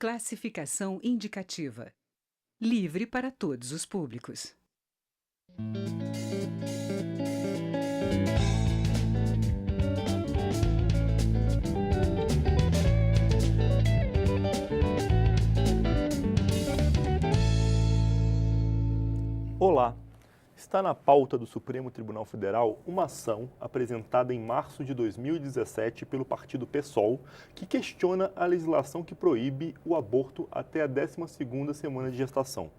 Classificação indicativa. Livre para todos os públicos. Olá! Está na pauta do Supremo Tribunal Federal uma ação apresentada em março de 2017 pelo partido PSOL, que questiona a legislação que proíbe o aborto até a 12ª semana de gestação.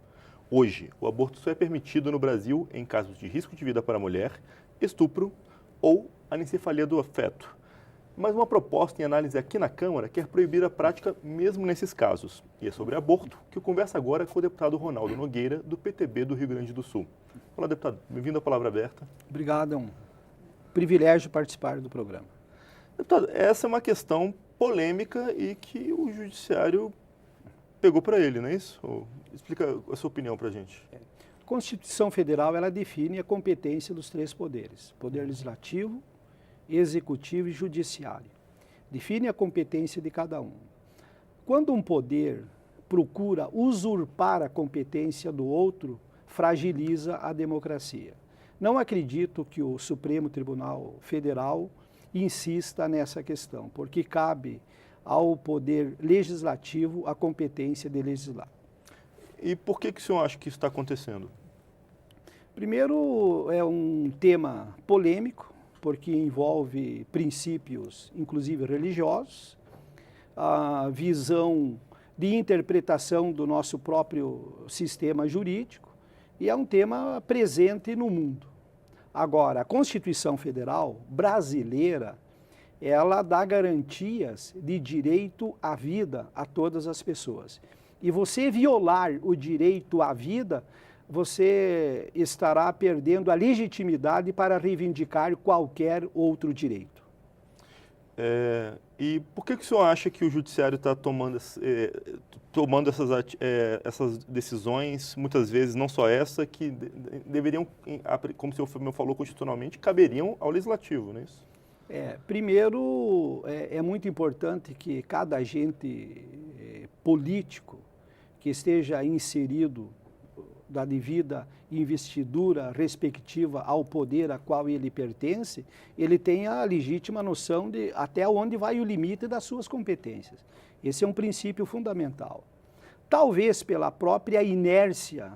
Hoje, o aborto só é permitido no Brasil em casos de risco de vida para a mulher, estupro ou anencefalia do feto. Mas uma proposta em análise aqui na Câmara quer proibir a prática mesmo nesses casos. E é sobre aborto que eu converso agora com o deputado Ronaldo Nogueira, do PTB do Rio Grande do Sul. Olá, deputado. Bem-vindo à Palavra Aberta. Obrigado, é um privilégio participar do programa. Deputado, essa é uma questão polêmica e que o Judiciário pegou para ele, não é isso? Explica a sua opinião para a gente. A Constituição Federal, ela define a competência dos três poderes: Poder Legislativo, Executivo e Judiciário. Define a competência de cada um. Quando um poder procura usurpar a competência do outro, fragiliza a democracia. Não acredito que o Supremo Tribunal Federal insista nessa questão, porque cabe ao Poder Legislativo a competência de legislar. E por que o senhor acha que isso está acontecendo? Primeiro, é um tema polêmico, porque envolve princípios, inclusive religiosos, a visão de interpretação do nosso próprio sistema jurídico, e é um tema presente no mundo. Agora, a Constituição Federal brasileira, ela dá garantias de direito à vida a todas as pessoas. E você violar o direito à vida, você estará perdendo a legitimidade para reivindicar qualquer outro direito. E por que o senhor acha que o Judiciário está tomando essas decisões, muitas vezes, não só essa, que deveriam, como o senhor falou constitucionalmente, caberiam ao Legislativo, não é isso? Primeiro, é muito importante que cada agente político que esteja inserido da devida investidura respectiva ao poder a qual ele pertence, ele tenha a legítima noção de até onde vai o limite das suas competências. Esse é um princípio fundamental. Talvez pela própria inércia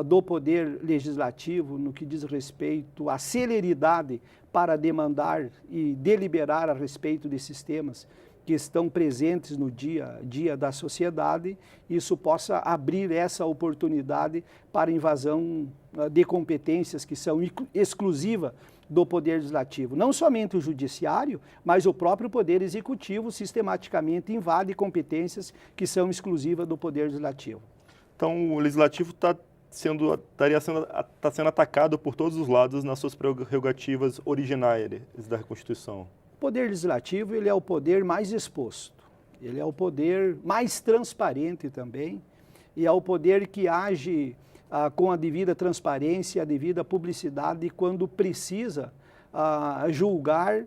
do poder legislativo no que diz respeito à celeridade para demandar e deliberar a respeito desses temas que estão presentes no dia a dia da sociedade, isso possa abrir essa oportunidade para invasão de competências que são exclusivas do Poder Legislativo. Não somente o Judiciário, mas o próprio Poder Executivo sistematicamente invade competências que são exclusivas do Poder Legislativo. Então, o Legislativo está sendo atacado por todos os lados nas suas prerrogativas originárias da Constituição. O Poder Legislativo, ele é o poder mais exposto, ele é o poder mais transparente também, e é o poder que age com a devida transparência, a devida publicidade quando precisa julgar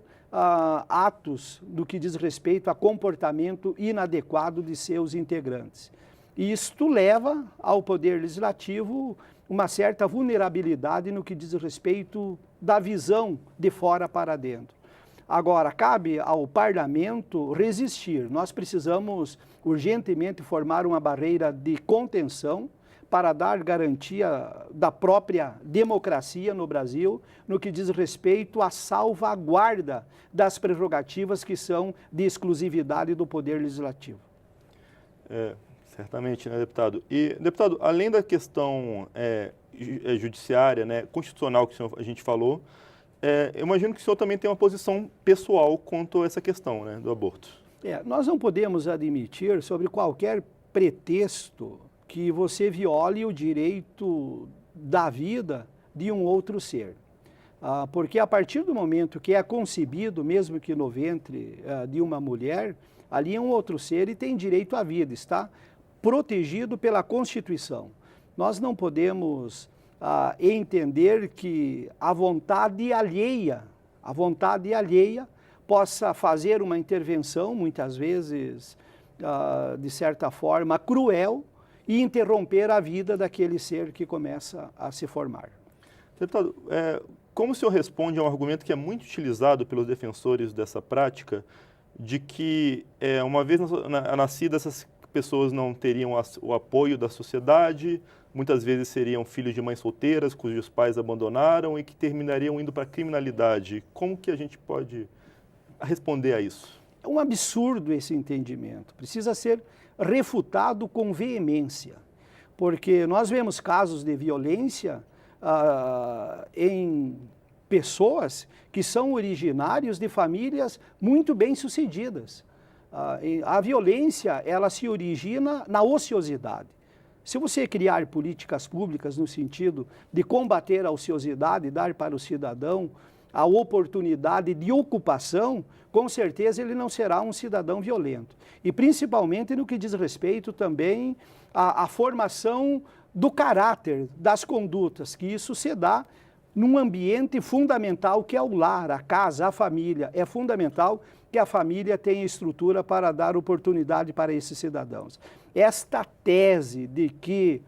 atos do que diz respeito a comportamento inadequado de seus integrantes. E isto leva ao Poder Legislativo uma certa vulnerabilidade no que diz respeito da visão de fora para dentro. Agora, cabe ao parlamento resistir. Nós precisamos urgentemente formar uma barreira de contenção para dar garantia da própria democracia no Brasil, no que diz respeito à salvaguarda das prerrogativas que são de exclusividade do Poder Legislativo. Certamente, né, deputado? E, deputado, além da questão judiciária, né, constitucional que a gente falou, eu imagino que o senhor também tem uma posição pessoal quanto a essa questão, né, do aborto. Nós não podemos admitir, sobre qualquer pretexto, que você viole o direito da vida de um outro ser. Porque a partir do momento que é concebido, mesmo que no ventre de uma mulher, ali é um outro ser e tem direito à vida, está protegido pela Constituição. Nós não podemos entender que a vontade alheia possa fazer uma intervenção, muitas vezes de certa forma, cruel e interromper a vida daquele ser que começa a se formar. Deputado, como o senhor responde a um argumento que é muito utilizado pelos defensores dessa prática, de que, uma vez nascidas, essas pessoas não teriam o apoio da sociedade, muitas vezes seriam filhos de mães solteiras, cujos pais abandonaram e que terminariam indo para a criminalidade? Como que a gente pode responder a isso? É um absurdo esse entendimento. Precisa ser refutado com veemência, porque nós vemos casos de violência em pessoas que são originários de famílias muito bem-sucedidas. A violência, ela se origina na ociosidade. Se você criar políticas públicas no sentido de combater a ociosidade, dar para o cidadão a oportunidade de ocupação, com certeza ele não será um cidadão violento. E principalmente no que diz respeito também à formação do caráter, das condutas, que isso se dá num ambiente fundamental que é o lar, a casa, a família. É fundamental que a família tenha estrutura para dar oportunidade para esses cidadãos. Esta tese de que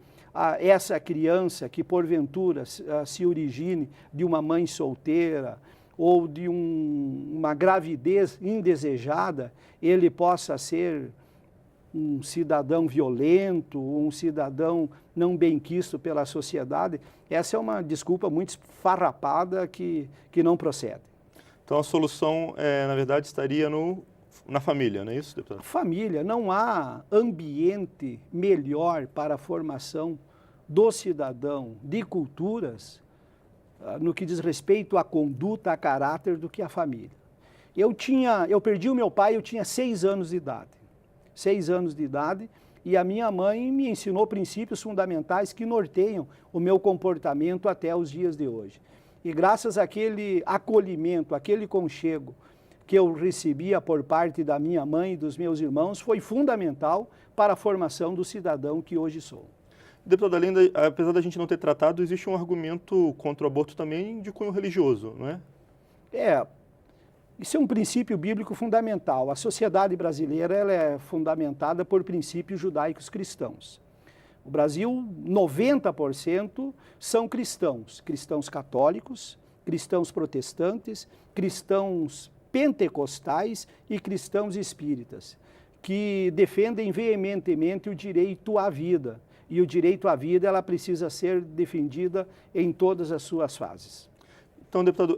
essa criança que porventura se origine de uma mãe solteira ou de uma gravidez indesejada, ele possa ser um cidadão violento, um cidadão não benquisto pela sociedade, essa é uma desculpa muito esfarrapada que não procede. Então a solução, na verdade, estaria na família, não é isso, deputado? Família, não há ambiente melhor para a formação do cidadão de culturas no que diz respeito à conduta, a caráter, do que a família. Eu perdi o meu pai, eu tinha 6 anos de idade. 6 anos de idade, e a minha mãe me ensinou princípios fundamentais que norteiam o meu comportamento até os dias de hoje. E graças àquele acolhimento, àquele conchego que eu recebia por parte da minha mãe e dos meus irmãos, foi fundamental para a formação do cidadão que hoje sou. Deputado, apesar da gente não ter tratado, existe um argumento contra o aborto também de cunho religioso, não é? Isso é um princípio bíblico fundamental. A sociedade brasileira ela é fundamentada por princípios judaicos cristãos. O Brasil, 90% são cristãos, cristãos católicos, cristãos protestantes, cristãos pentecostais e cristãos espíritas, que defendem veementemente o direito à vida. E o direito à vida ela precisa ser defendida em todas as suas fases. Então, deputado,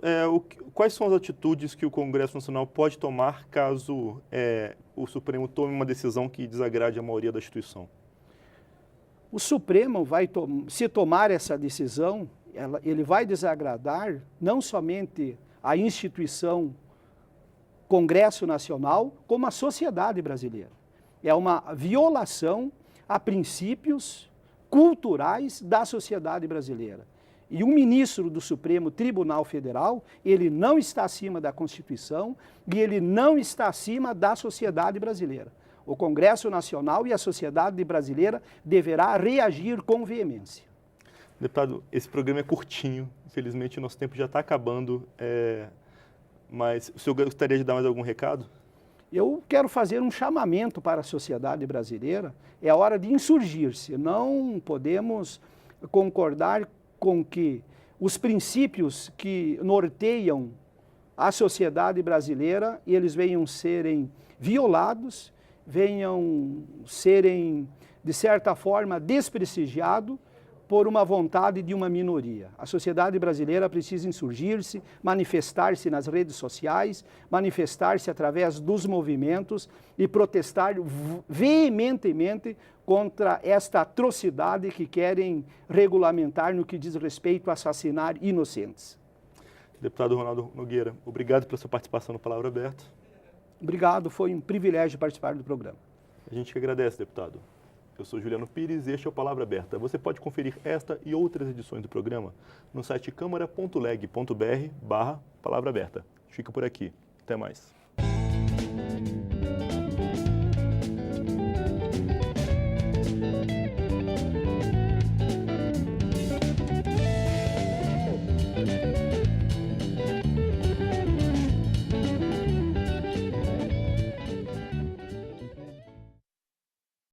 quais são as atitudes que o Congresso Nacional pode tomar caso o Supremo tome uma decisão que desagrade a maioria da instituição? O Supremo se tomar essa decisão, ele vai desagradar não somente a instituição Congresso Nacional, como a sociedade brasileira. É uma violação a princípios culturais da sociedade brasileira. E o ministro do Supremo Tribunal Federal, ele não está acima da Constituição e ele não está acima da sociedade brasileira. O Congresso Nacional e a sociedade brasileira deverá reagir com veemência. Deputado, esse programa é curtinho, infelizmente o nosso tempo já está acabando, mas o senhor gostaria de dar mais algum recado? Eu quero fazer um chamamento para a sociedade brasileira, é hora de insurgir-se, não podemos concordar com que os princípios que norteiam a sociedade brasileira, eles venham serem violados, venham serem, de certa forma, desprestigiados por uma vontade de uma minoria. A sociedade brasileira precisa insurgir-se, manifestar-se nas redes sociais, manifestar-se através dos movimentos e protestar veementemente contra esta atrocidade que querem regulamentar no que diz respeito a assassinar inocentes. Deputado Ronaldo Nogueira, obrigado pela sua participação no Palavra Aberta. Obrigado, foi um privilégio participar do programa. A gente que agradece, deputado. Eu sou Juliano Pires e este é o Palavra Aberta. Você pode conferir esta e outras edições do programa no site câmara.leg.br/palavra aberta. Fica por aqui. Até mais.